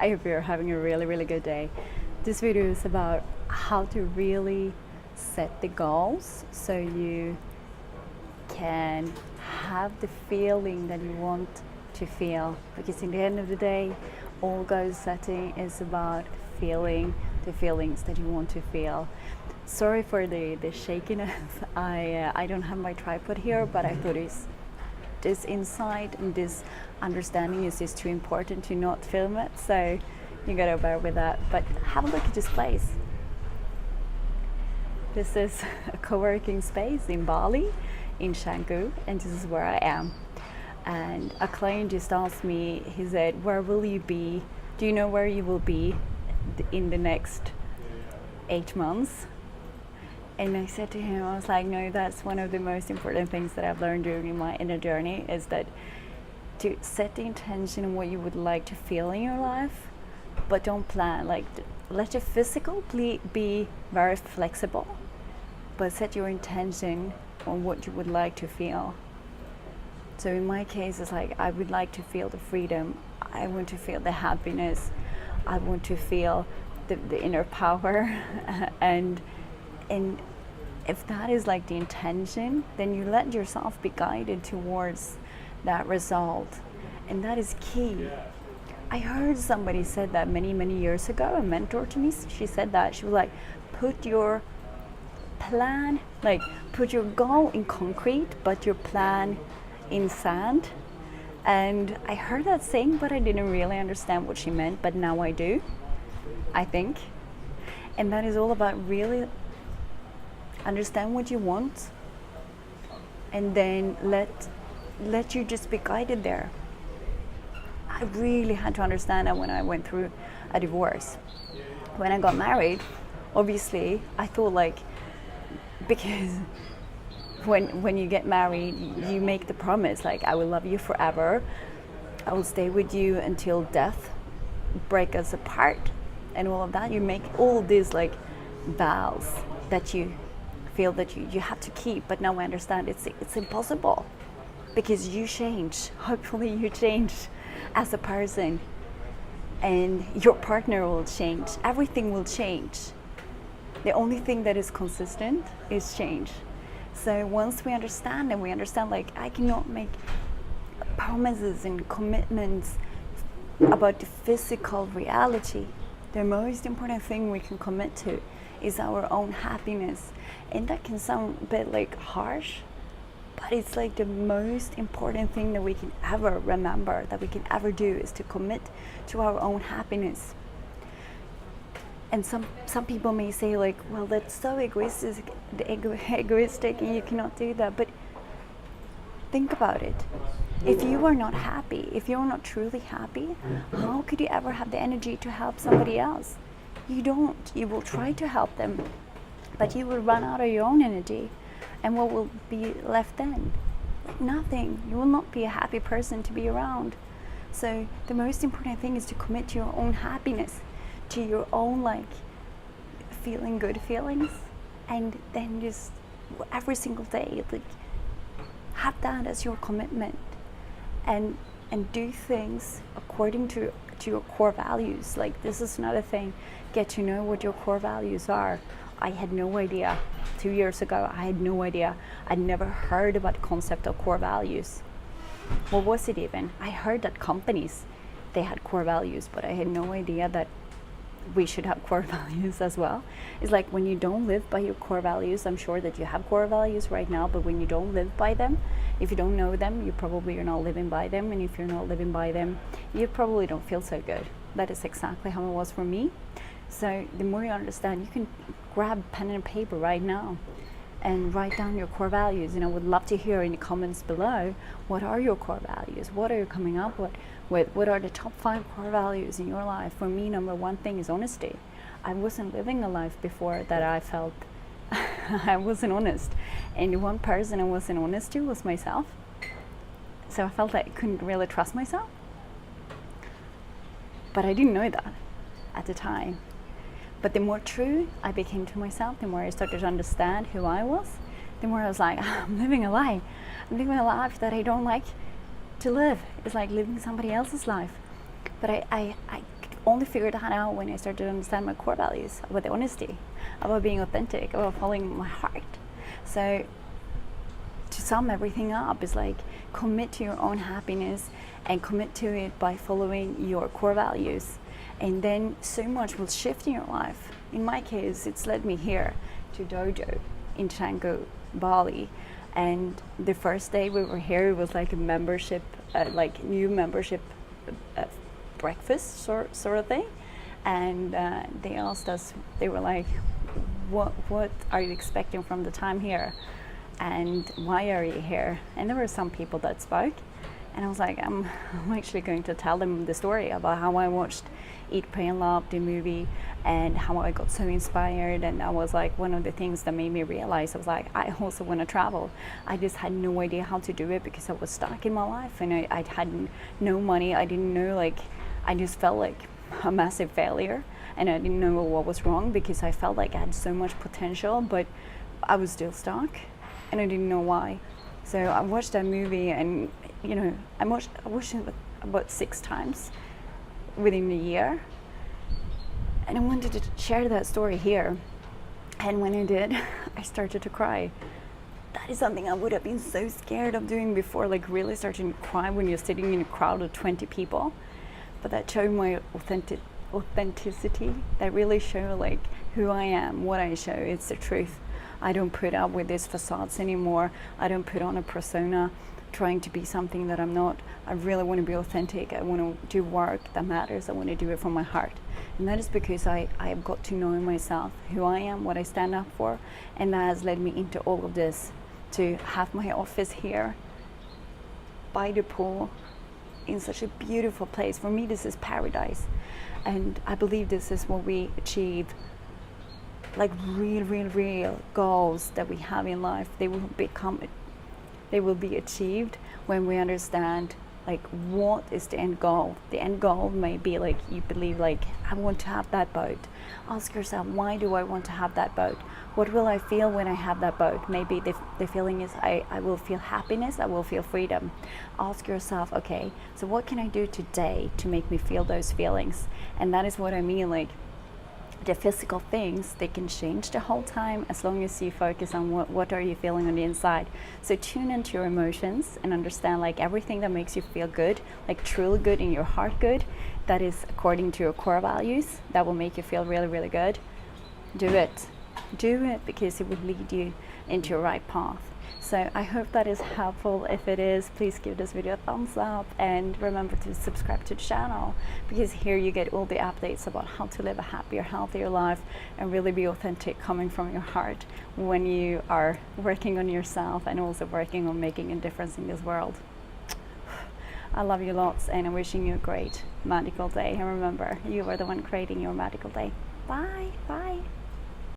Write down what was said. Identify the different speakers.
Speaker 1: I hope you're having a really, really good day. This video is about how to really set the goals so you can have the feeling that you want to feel. Because in the end of the day, all goal setting is about feeling the feelings that you want to feel. Sorry for the shakiness. I don't have my tripod here, but I thought this insight and this understanding is just too important to not film it, so you gotta bear with that. But have a look at this place. This is a co-working space in Bali, in Canggu, and this is where I am. And a client just asked me, he said, where will you be? Do you know where you will be in the next 8 months? And I said to him, I was like, no, that's one of the most important things that I've learned during my inner journey, is that to set the intention on what you would like to feel in your life, but don't plan. Like, let your physical be very flexible, but set your intention on what you would like to feel. So in my case, it's like, I would like to feel the freedom. I want to feel the happiness. I want to feel the inner power. and if that is like the intention, then you let yourself be guided towards that result. And that is key. I heard somebody said that many, many years ago, a mentor to me, she said that, she was like, put your plan, like put your goal in concrete, but your plan in sand. And I heard that saying, but I didn't really understand what she meant, but now I do, I think. And that is all about really understand what you want, and then let you just be guided there. I really had to understand that when I went through a divorce. When I got married, obviously I thought, like, because when you get married, you make the promise, like, I will love you forever, I will stay with you until death break us apart, and all of that. You make all these like vows that you feel that you have to keep. But now I understand it's impossible, because you change. Hopefully you change as a person, and your partner will change. Everything will change. The only thing that is consistent is change. So once we understand, and we understand, like, I cannot make promises and commitments about the physical reality. The most important thing we can commit to is our own happiness. And that can sound a bit like harsh, but it's like the most important thing that we can ever remember, that we can ever do, is to commit to our own happiness. And some people may say, like, well, that's so egoistic and you cannot do that. But think about it. If you are not happy, if you're not truly happy, how could you ever have the energy to help somebody else? You don't. You will try to help them, but you will run out of your own energy. And what will be left then? Nothing. You will not be a happy person to be around. So the most important thing is to commit to your own happiness, to your own, like, feeling good feelings, and then just every single day, like, have that as your commitment, and do things according to your core values. Like, this is another thing. Get to know what your core values are. I had no idea. 2 years ago, I had no idea. I'd never heard about the concept of core values. What was it even? I heard that companies, they had core values, but I had no idea that we should have core values as well. It's like, when you don't live by your core values, I'm sure that you have core values right now, but when you don't live by them, if you don't know them, you probably are not living by them. And if you're not living by them, you probably don't feel so good. That is exactly how it was for me. So the more you understand, you can grab pen and paper right now and write down your core values. And I would love to hear in the comments below, what are your core values? What are you coming up with? What are the top 5 core values in your life? For me, number 1 thing is honesty. I wasn't living a life before that I felt I wasn't honest. And the one person I wasn't honest to was myself. So I felt like I couldn't really trust myself. But I didn't know that at the time. But the more true I became to myself, the more I started to understand who I was, the more I was like, I'm living a lie. I'm living a life that I don't like to live. It's like living somebody else's life. But I only figured that out when I started to understand my core values about the honesty, about being authentic, about following my heart. So to sum everything up, is like commit to your own happiness and commit to it by following your core values, and then so much will shift in your life. In my case, it's led me here to Dojo in Canggu, Bali, and the first day we were here, it was like a membership, like new membership breakfast sort of thing, and they asked us, they were like, what are you expecting from the time here, and why are you here? And there were some people that spoke, and I was like, I'm actually going to tell them the story about how I watched Eat, Pray and Love, the movie, and how I got so inspired. And that was like one of the things that made me realize, I was like, I also want to travel. I just had no idea how to do it because I was stuck in my life, and I had no money. I didn't know, like, I just felt like a massive failure, and I didn't know what was wrong because I felt like I had so much potential, but I was still stuck, and I didn't know why. So I watched that movie, and you know, I watched it about 6 times within a year, and I wanted to share that story here. And when I did, I started to cry. That is something I would have been so scared of doing before, like really starting to cry when you're sitting in a crowd of 20 people. But that showed my authenticity. That really showed like who I am, what I show. It's the truth. I don't put up with these facades anymore. I don't put on a persona trying to be something that I'm not. I really want to be authentic. I want to do work that matters. I want to do it from my heart. And that is because I have got to know myself, who I am, what I stand up for. And that has led me into all of this, to have my office here by the pool in such a beautiful place. For me, this is paradise. And I believe this is what we achieve, like real goals that we have in life. They will be achieved when we understand like what is the end goal. The end goal may be like, you believe like, I want to have that boat. Ask yourself, why do I want to have that boat? What will I feel when I have that boat? Maybe the feeling is I will feel happiness, I will feel freedom. Ask yourself, okay, so what can I do today to make me feel those feelings? And that is what I mean, like the physical things, they can change the whole time as long as you focus on what are you feeling on the inside. So tune into your emotions and understand like everything that makes you feel good, like truly good in your heart good, that is according to your core values, that will make you feel really good. Do it because it will lead you into your right path. So I hope that is helpful. If it is, please give this video a thumbs up, and remember to subscribe to the channel, because here you get all the updates about how to live a happier, healthier life and really be authentic coming from your heart when you are working on yourself and also working on making a difference in this world. I love you lots, and I'm wishing you a great magical day. And remember, you are the one creating your magical day. Bye.